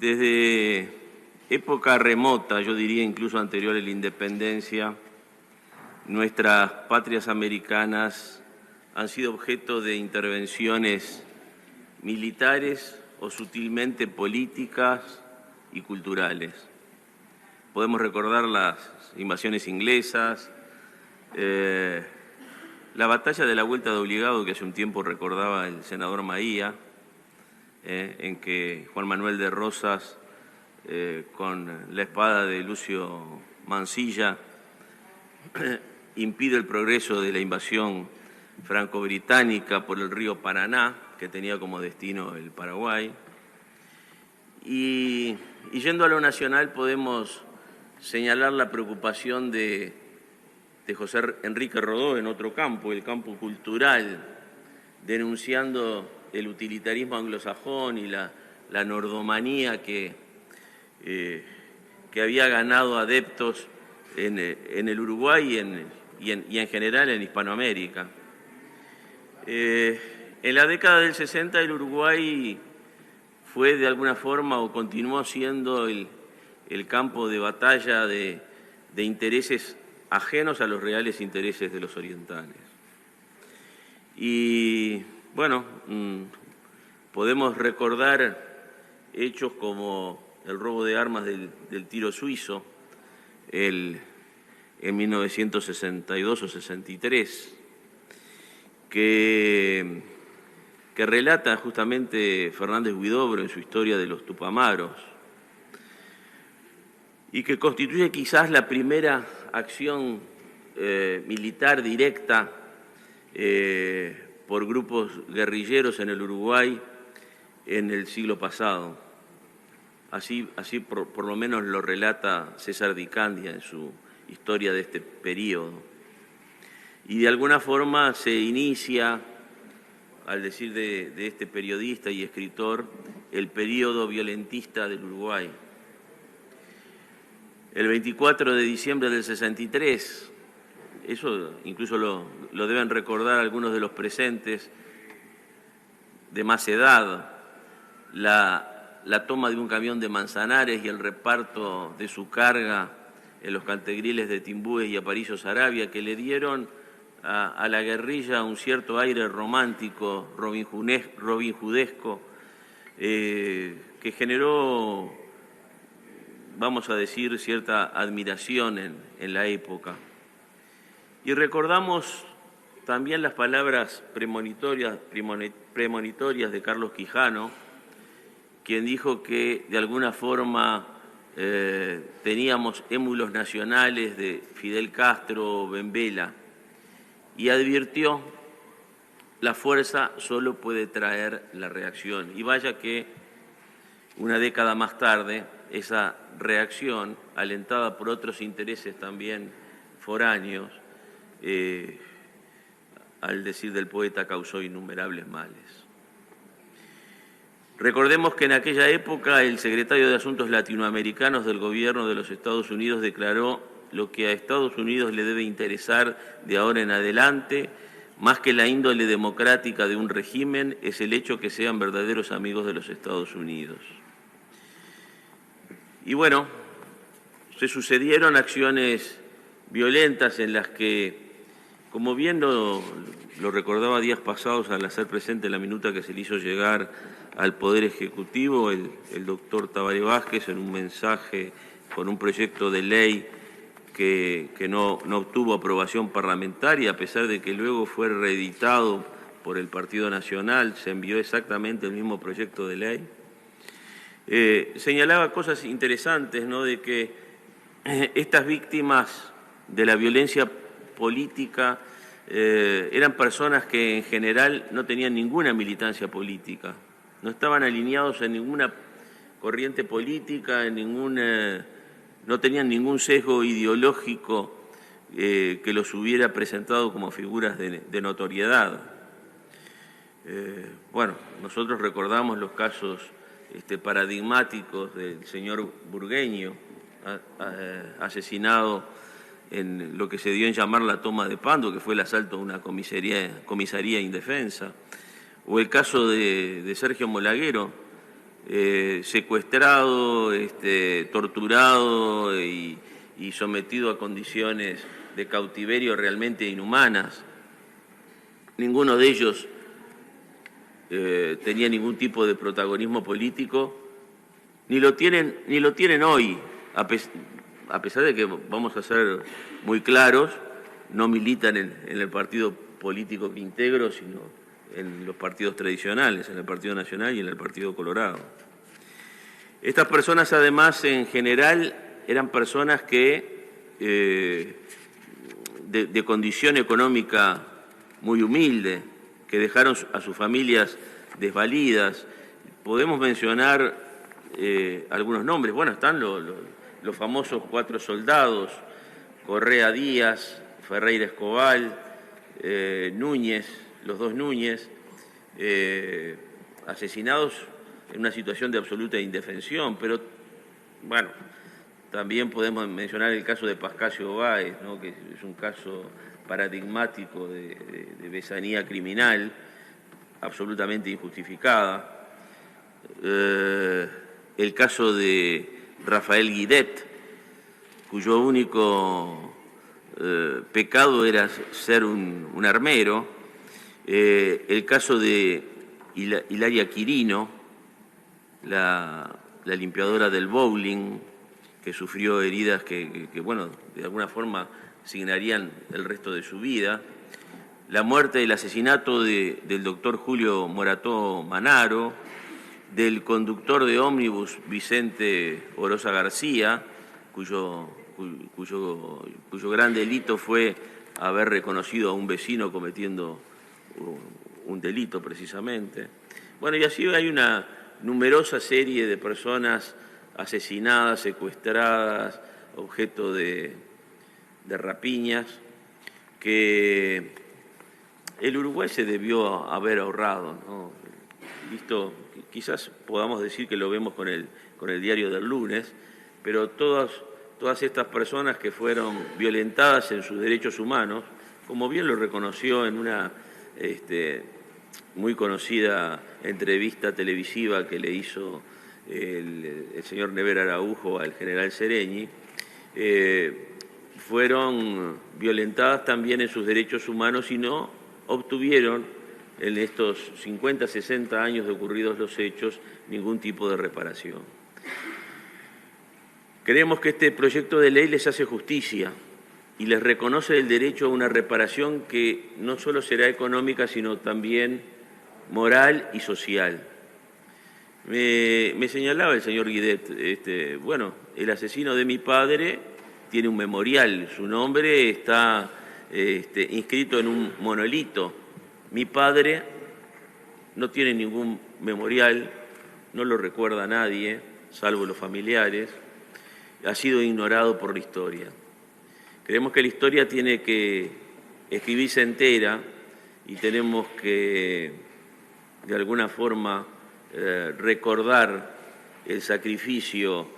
Desde época remota, yo diría incluso anterior a la independencia, nuestras patrias americanas han sido objeto de intervenciones militares o sutilmente políticas y culturales. Podemos recordar las invasiones inglesas, la batalla de la Vuelta de Obligado, que hace un tiempo recordaba el senador Maía, en que Juan Manuel de Rosas, con la espada de Lucio Mansilla, impide el progreso de la invasión franco-británica por el río Paraná, que tenía como destino el Paraguay. Y yendo a lo nacional podemos señalar la preocupación de José Enrique Rodó en otro campo, el campo cultural, denunciando el utilitarismo anglosajón y la nordomanía que había ganado adeptos en el Uruguay y en general en Hispanoamérica. En la década del 60 el Uruguay fue de alguna forma o continuó siendo el campo de batalla de intereses ajenos a los reales intereses de los orientales. Y bueno, podemos recordar hechos como el robo de armas del tiro suizo en 1962 o 63, que relata justamente Fernández Huidobro en su historia de los Tupamaros, y que constituye quizás la primera acción militar directa por grupos guerrilleros en el Uruguay en el siglo pasado. Así por lo menos lo relata César Di Candia en su historia de este período. Y de alguna forma se inicia, al decir de este periodista y escritor, el período violentista del Uruguay. El 24 de diciembre del 63, eso incluso lo deben recordar algunos de los presentes de más edad, la toma de un camión de Manzanares y el reparto de su carga en los cantegriles de Timbúes y Aparicio Saravia, que le dieron a la guerrilla un cierto aire romántico, robinjudesco, que generó, vamos a decir, cierta admiración en la época. Y recordamos también las palabras premonitorias de Carlos Quijano, quien dijo que de alguna forma teníamos émulos nacionales de Fidel Castro o Benvela, y advirtió: la fuerza solo puede traer la reacción. Y vaya que una década más tarde esa reacción, alentada por otros intereses también foráneos, al decir del poeta, causó innumerables males. Recordemos que en aquella época el secretario de Asuntos Latinoamericanos del gobierno de los Estados Unidos declaró: lo que a Estados Unidos le debe interesar de ahora en adelante, más que la índole democrática de un régimen, es el hecho que sean verdaderos amigos de los Estados Unidos. Y bueno, se sucedieron acciones violentas en las que, como bien lo recordaba días pasados al hacer presente la minuta que se le hizo llegar al Poder Ejecutivo, el doctor Tabaré Vázquez, en un mensaje con un proyecto de ley que no obtuvo aprobación parlamentaria, a pesar de que luego fue reeditado por el Partido Nacional, se envió exactamente el mismo proyecto de ley. Señalaba cosas interesantes, ¿no?, de que estas víctimas de la violencia política eran personas que en general no tenían ninguna militancia política, no estaban alineados en ninguna corriente política, no tenían ningún sesgo ideológico que los hubiera presentado como figuras de notoriedad. Bueno, nosotros recordamos los casos paradigmáticos del señor Burgueño, asesinado en lo que se dio en llamar la toma de Pando, que fue el asalto a una comisaría indefensa, o el caso de Sergio Molaguero, secuestrado, torturado y sometido a condiciones de cautiverio realmente inhumanas. Ninguno de ellos tenía ningún tipo de protagonismo político, ni lo tienen hoy, a pesar de que, vamos a ser muy claros, no militan en el partido político que integro, sino en los partidos tradicionales, en el Partido Nacional y en el Partido Colorado. Estas personas, además, en general, eran personas que de condición económica muy humilde, que dejaron a sus familias desvalidas. Podemos mencionar algunos nombres. Bueno, están los famosos 4 soldados, Correa Díaz, Ferreira Escobal, Núñez, los 2 Núñez, asesinados en una situación de absoluta indefensión, pero bueno, también podemos mencionar el caso de Pascasio Báez, ¿no?, que es un caso paradigmático de besanía criminal, absolutamente injustificada. El caso de Rafael Guidet, cuyo único pecado era ser un armero. El caso de Hilaria Quirino, la limpiadora del bowling, que sufrió heridas que bueno, de alguna forma signarían el resto de su vida. La muerte y el asesinato del doctor Julio Morató Manaro, del conductor de ómnibus Vicente Oroza García, cuyo gran delito fue haber reconocido a un vecino cometiendo un delito precisamente. Bueno, y así hay una numerosa serie de personas asesinadas, secuestradas, objeto de rapiñas, que el Uruguay se debió haber ahorrado, ¿no? Listo, quizás podamos decir que lo vemos con el diario del lunes, pero todas estas personas que fueron violentadas en sus derechos humanos, como bien lo reconoció en una muy conocida entrevista televisiva que le hizo el señor Never Araujo al general Sereñi, fueron violentadas también en sus derechos humanos y no obtuvieron en estos 50, 60 años de ocurridos los hechos ningún tipo de reparación. Creemos que este proyecto de ley les hace justicia y les reconoce el derecho a una reparación que no solo será económica, sino también moral y social. Me señalaba el señor Guidet, bueno, el asesino de mi padre tiene un memorial, su nombre está inscrito en un monolito. Mi padre no tiene ningún memorial, no lo recuerda nadie, salvo los familiares, ha sido ignorado por la historia. Creemos que la historia tiene que escribirse entera y tenemos que, de alguna forma, recordar el sacrificio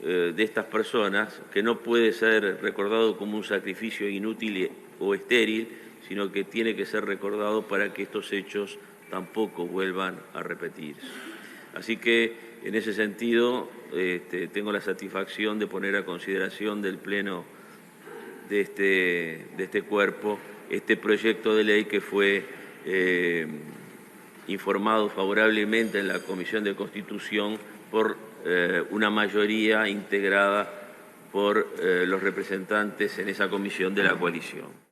de estas personas, que no puede ser recordado como un sacrificio inútil o estéril, sino que tiene que ser recordado para que estos hechos tampoco vuelvan a repetirse. Así que, en ese sentido, tengo la satisfacción de poner a consideración del Pleno de este cuerpo este proyecto de ley que fue informado favorablemente en la Comisión de Constitución por una mayoría integrada por los representantes en esa comisión de la coalición.